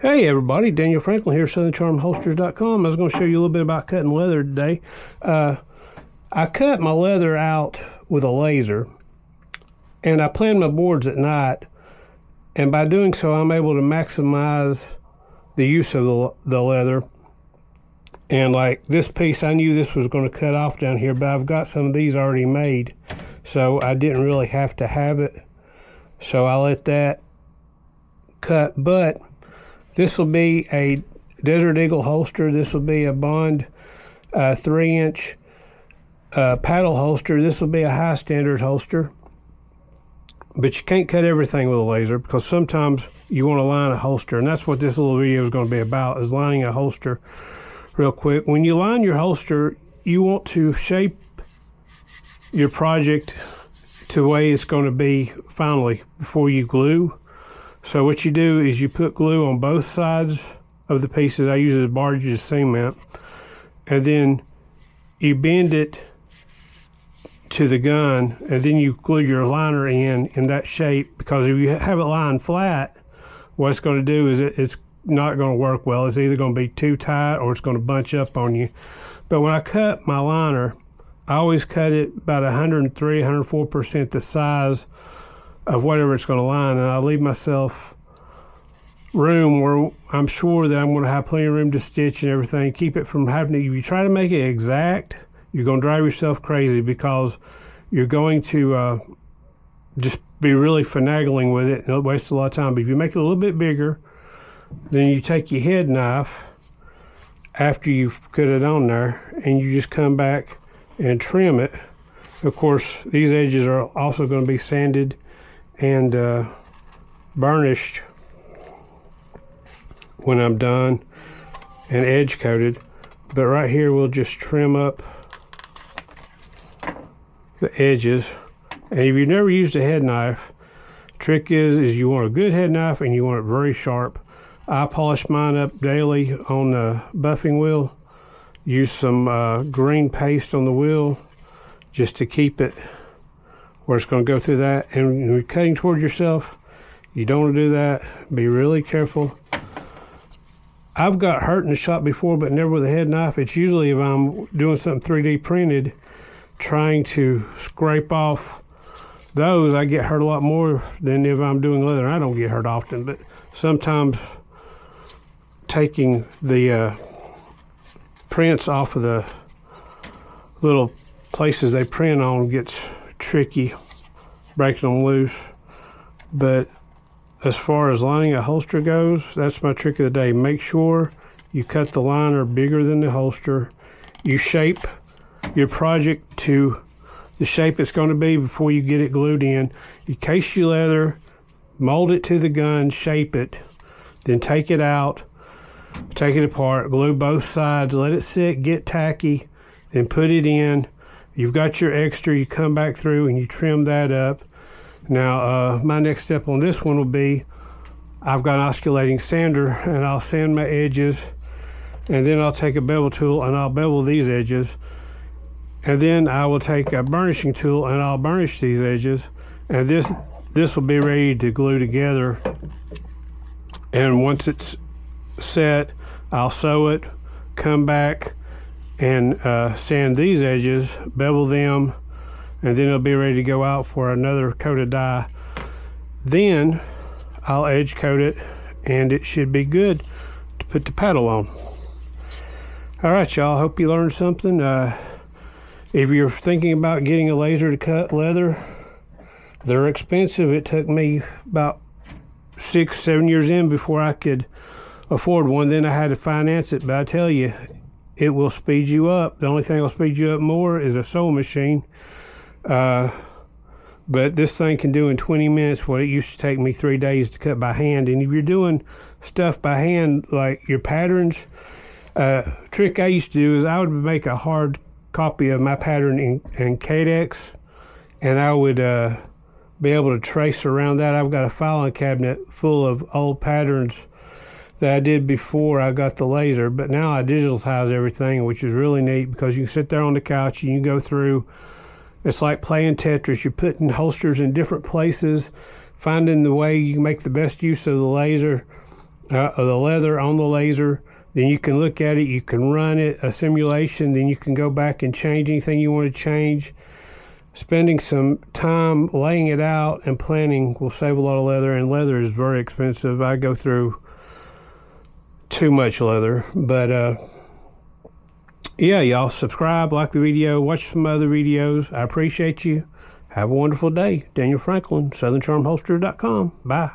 Hey everybody, Daniel Franklin here, SouthernCharmHolsters.com. I was going to show you a little bit about cutting leather today. I cut my leather out with a laser, and I plan my boards at night, and by doing so I'm able to maximize the use of the leather. And like this piece, I knew this was going to cut off down here, but I've got some of these already made, so I didn't really have to have it, so I let that cut. But this will be a Desert Eagle holster. This will be a Bond 3-inch paddle holster. This will be a high standard holster. But you can't cut everything with a laser because sometimes you want to line a holster. And that's what this little video is going to be about, is lining a holster real quick. When you line your holster, you want to shape your project to the way it's going to be finally before you glue. So what you do is you put glue on both sides of the pieces. I use a barge cement, and then you bend it to the gun, and then you glue your liner in that shape, because if you have it lying flat, what it's going to do is it's not going to work well. It's either going to be too tight or it's going to bunch up on you. But when I cut my liner, I always cut it about 103, 104% the size of whatever it's going to line, and I leave myself room where I'm sure that I'm going to have plenty of room to stitch and everything. Keep it from having to, if you try to make it exact, you're going to drive yourself crazy, because you're going to just be really finagling with it and it'll waste a lot of time. But if you make it a little bit bigger, then you take your head knife after you've cut it on there, and you just come back and trim it. Of course, these edges are also going to be sanded and burnished when I'm done, and edge coated. But right here we'll just trim up the edges. And if you've never used a head knife, trick is you want a good head knife and you want it very sharp. I polish mine up daily on the buffing wheel. Use some green paste on the wheel just to keep it where it's going to go through that. And when you're cutting towards yourself, you don't want to do that. Be really careful. I've got hurt in the shop before, but never with a head knife. It's usually if I'm doing something 3D printed, trying to scrape off those, I get hurt a lot more than if I'm doing leather. I don't get hurt often, but sometimes taking the prints off of the little places they print on gets tricky, breaking them loose. But as far as lining a holster goes, that's my trick of the day. Make sure you cut the liner bigger than the holster. You shape your project to the shape it's going to be before you get it glued in. You case your leather, mold it to the gun, shape it, then take it out, take it apart, glue both sides, let it sit, get tacky, then put it in. You've got your extra, you come back through and you trim that up. Now, my next step on this one will be, I've got an osculating sander, and I'll sand my edges, and then I'll take a bevel tool and I'll bevel these edges. And then I will take a burnishing tool and I'll burnish these edges. And this will be ready to glue together. And once it's set, I'll sew it, come back and sand these edges, bevel them, and then it'll be ready to go out for another coat of dye. Then I'll edge coat it, and it should be good to put the paddle on. All right, y'all, hope you learned something. If you're thinking about getting a laser to cut leather, they're expensive. It took me about 6-7 years in before I could afford one. Then I had to finance it, but I tell you, it will speed you up. The only thing that'll speed you up more is a sewing machine. But this thing can do in 20 minutes what it used to take me 3 days to cut by hand. And if you're doing stuff by hand, like your patterns, trick I used to do is I would make a hard copy of my pattern in Cadex, and I would be able to trace around that. I've got a filing cabinet full of old patterns that I did before I got the laser, but now I digitize everything, which is really neat, because you can sit there on the couch and you can go through. It's like playing Tetris. You're putting holsters in different places, finding the way you can make the best use of the laser, the leather on the laser. Then you can look at it, you can run it, a simulation, then you can go back and change anything you want to change. Spending some time laying it out and planning will save a lot of leather, and leather is very expensive. I go through too much leather, but yeah, y'all subscribe, like the video, watch some other videos. I appreciate you. Have a wonderful day. Daniel Franklin, SouthernCharmHolsters.com. Bye.